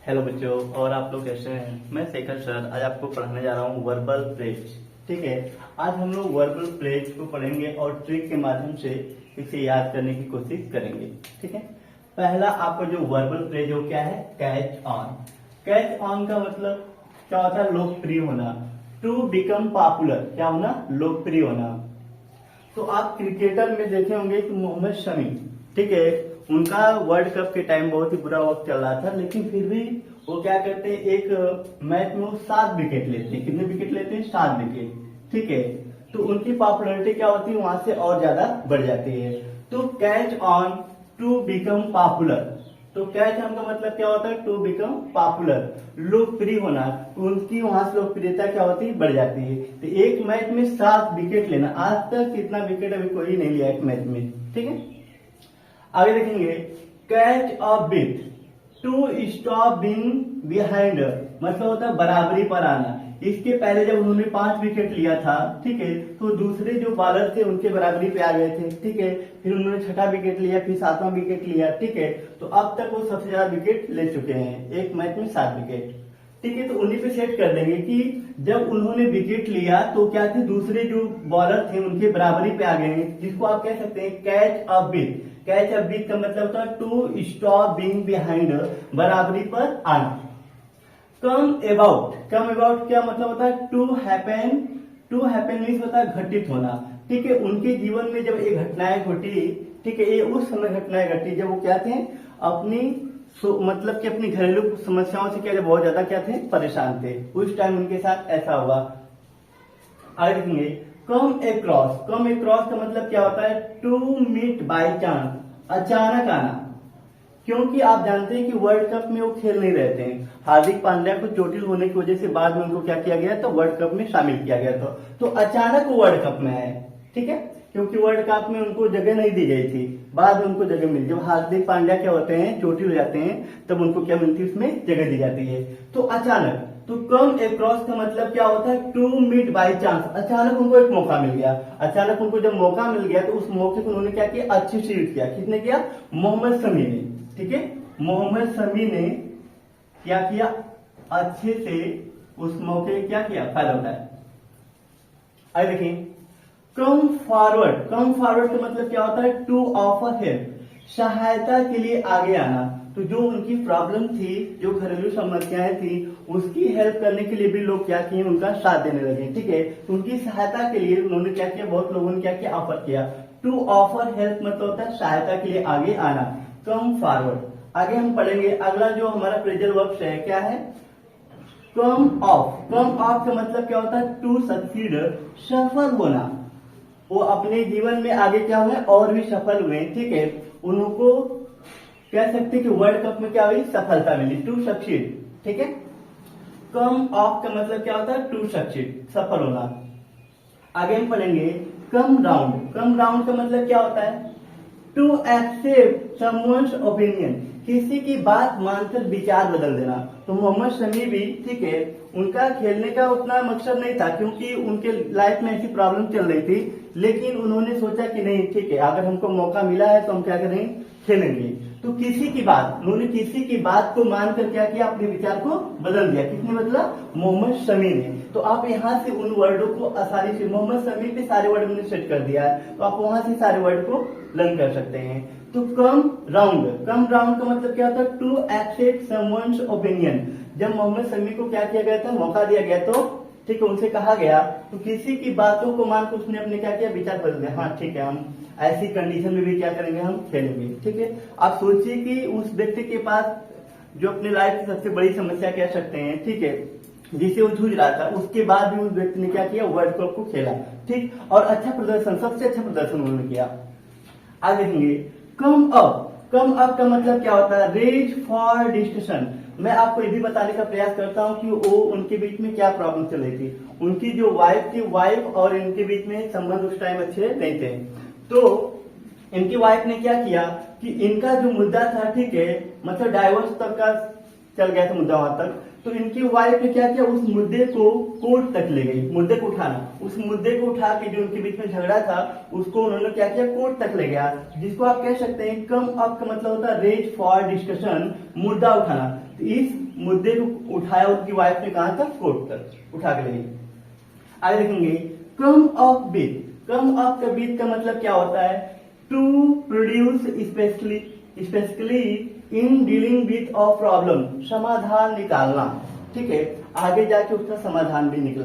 Hello बच्चों, और आप लोग कैसे हैं। मैं शेखर सर आज आपको पढ़ाने जा रहा हूँ वर्बल फ्रेज। ठीक है, आज हम लोग वर्बल फ्रेज को पढ़ेंगे और ट्रिक के माध्यम से इसे याद करने की कोशिश करेंगे। ठीक है, पहला आपका जो वर्बल फ्रेज हो क्या है, कैच ऑन। कैच ऑन का मतलब क्या होता है, लोकप्रिय होना। टू बिकम पॉपुलर, क्या होना, लोकप्रिय होना। तो आप क्रिकेटर में देखे होंगे कि मोहम्मद शमी, ठीक है, उनका वर्ल्ड कप के टाइम बहुत ही बुरा वक्त चल रहा था, लेकिन फिर भी वो क्या करते हैं, एक मैच में वो 7 विकेट लेते हैं। कितने विकेट लेते हैं, 7 विकेट। ठीक है, तो उनकी पॉपुलैरिटी क्या होती है, वहां से और ज्यादा बढ़ जाती है। तो catch on to become popular. तो कैच ऑन का मतलब क्या होता है, टू बिकम पॉपुलर, लोकप्रिय होना। उनकी वहां से लोकप्रियता क्या होती है, बढ़ जाती है। तो एक मैच में 7 विकेट लेना, आज तक इतना विकेट अभी कोई नहीं लिया एक मैच में। ठीक है, आगे देखेंगे, catch a bit, to stop being behind, मतलब होता है बराबरी पर आना। इसके पहले जब उन्होंने 5 विकेट लिया था, ठीक है, तो दूसरे जो बॉलर थे उनके बराबरी पे आ गए थे। ठीक है, फिर उन्होंने 6ठा विकेट लिया, फिर 7वां विकेट लिया। ठीक है, तो अब तक वो सबसे ज्यादा विकेट ले चुके हैं, एक मैच में 7 विकेट। ठीक है, तो उन्हीं पे सेट कर देंगे कि जब उन्होंने विकेट लिया तो क्या थे, दूसरे जो बॉलर थे उनके बराबरी पे आ गए हैं, जिसको आप कह सकते हैं catch a bit. Catch a bit का मतलब होता है टू स्टॉप बीइंग बिहाइंड, बराबरी पर आना। कम अबाउट, कम अबाउट क्या मतलब होता है, to happen. To happen means होता है घटित होना। ठीक है, उनके जीवन में जब ये घटनाएं घटी, ठीक है, ये उस समय घटनाएं घटी जब वो क्या थे, अपनी मतलब कि अपनी घरेलू समस्याओं से क्या जब बहुत ज्यादा क्या थे, परेशान थे, उस टाइम उनके साथ ऐसा हुआ। आगे देखेंगे, कम अक्रॉस। कम अक्रॉस का मतलब क्या होता है, टू मीट बाय चांस, अचानक आना। क्योंकि आप जानते हैं कि वर्ल्ड कप में वो खेल नहीं रहे थे, हार्दिक पांड्या को चोटिल होने की वजह से बाद में उनको क्या किया गया, तो वर्ल्ड कप में शामिल किया गया था। तो अचानक वो वर्ल्ड कप में आए। ठीक है, क्योंकि वर्ल्ड कप में उनको जगह नहीं दी गई थी, बाद में उनको जगह मिली। जब हार्दिक पांड्या क्या होते हैं, चोटिल हो जाते हैं, तब उनको क्या मिलती है, उसमें जगह दी जाती है। तो अचानक, तो कम अक्रॉस का मतलब क्या होता है, टू मीट बाय चांस, अचानक उनको एक मौका मिल गया। अचानक उनको जब मौका मिल गया तो उस मौके को उन्होंने क्या किया, अच्छे से यूज किया। किसने किया, मोहम्मद शमी ने। ठीक है, मोहम्मद शमी ने क्या किया, अच्छे से उस मौके क्या किया, फायदा उठाया। आइए देखिए, कम फॉरवर्ड। कम फॉरवर्ड का मतलब क्या होता है, टू ऑफर हेल्प, सहायता के लिए आगे आना। तो जो उनकी प्रॉब्लम थी, जो घरेलू समस्याएं थी, उसकी हेल्प करने के लिए भी लोग क्या किए, उनका साथ देने लगे। ठीक है, तो उनकी सहायता के लिए उन्होंने क्या किया, बहुत लोगों ने क्या किया, ऑफर किया। टू ऑफर हेल्प मतलब होता है सहायता के लिए आगे आना, कम फॉरवर्ड। आगे हम पढ़ेंगे, अगला जो हमारा फ्रेजल वर्ब है क्या है, कम ऑफ। कम ऑफ का मतलब क्या होता है, टू सक्सीड, सफल होना। वो अपने जीवन में आगे क्या हुए, और भी सफल हुए। ठीक है, उनको कह सकते कि वर्ल्ड कप में क्या हुई, सफलता मिली, टू सक्सीड। ठीक है, कम ऑफ का मतलब क्या होता है, टू सक्सीड, सफल होना। आगे हम पढ़ेंगे, कम राउंड। कम राउंड का मतलब क्या होता है, टू एक्सेप्ट समवन्स ओपिनियन, किसी की बात मानकर विचार बदल देना। तो मोहम्मद शमी भी, ठीक है, उनका खेलने का उतना मकसद नहीं था, क्योंकि उनके लाइफ में ऐसी प्रॉब्लम चल रही थी, लेकिन उन्होंने सोचा कि नहीं, ठीक है, अगर हमको मौका मिला है तो हम क्या करेंगे, खेलेंगे। तो किसी की बात, उन्होंने किसी की बात को मानकर क्या किया, अपने विचार को बदल दिया। किसने, मतलब मोहम्मद शमी ने। तो आप यहाँ से उन वर्डों को आसानी से, मोहम्मद शमी पे सारे वर्ड मैंने सेट कर दिया है, तो आप वहां से सारे वर्ड को लर्न कर सकते हैं। तो कम राउंड। कम राउंड का मतलब क्या होता है, टू एक्सेप्ट समवन्स ओपिनियन। जब मोहम्मद शमी को क्या किया गया था, मौका दिया गया, तो ठीक है, उनसे कहा गया, तो किसी की बातों को मानकर उसने अपने क्या किया, विचार बदल दिया। हाँ ठीक है, हम ऐसी कंडीशन में भी क्या करेंगे, हम खेलेंगे। ठीक है, आप सोचिए कि उस व्यक्ति के पास जो अपने लाइफ की सबसे बड़ी समस्या कह सकते हैं, ठीक है, जिसे वो जूझ रहा था, उसके बाद भी उस व्यक्ति ने क्या किया, वर्ल्ड कप को खेला। ठीक, और अच्छा प्रदर्शन, सबसे अच्छा प्रदर्शन उन्होंने किया। आगे देखेंगे, कम अप। कम अप का मतलब क्या होता है, रेज फॉर डिस्कशन। मैं आपको ये भी बताने का प्रयास करता हूँ कि वो उनके बीच में क्या प्रॉब्लम चल रही थी। उनकी जो वाइफ थी, वाइफ और इनके बीच में संबंध उस टाइम अच्छे नहीं थे। तो इनकी वाइफ ने क्या किया कि इनका जो मुद्दा था, ठीक है, मतलब डाइवोर्स तक का चल गया था मुद्दा वहां तक। तो इनकी वाइफ ने क्या किया, उस मुद्दे को कोर्ट तक ले गई, मुद्दे को उठाना, उस मुद्दे को उठा के जो उनके बीच में झगड़ा था उसको उन्होंने क्या किया, कोर्ट तक ले गया, जिसको आप कह सकते हैं कम अप का मतलब होता है रेज फॉर डिस्कशन, मुद्दा उठाना। तो इस मुद्दे को उठाया उनकी वाइफ ने कहा तक, कोर्ट तक उठा के ले गई। आगे देखेंगे come up with, come up का विथ का मतलब क्या होता है, to produce specially in dealing with a problem, समाधान निकालना। ठीक है, आगे जाके उसका समाधान भी निकला।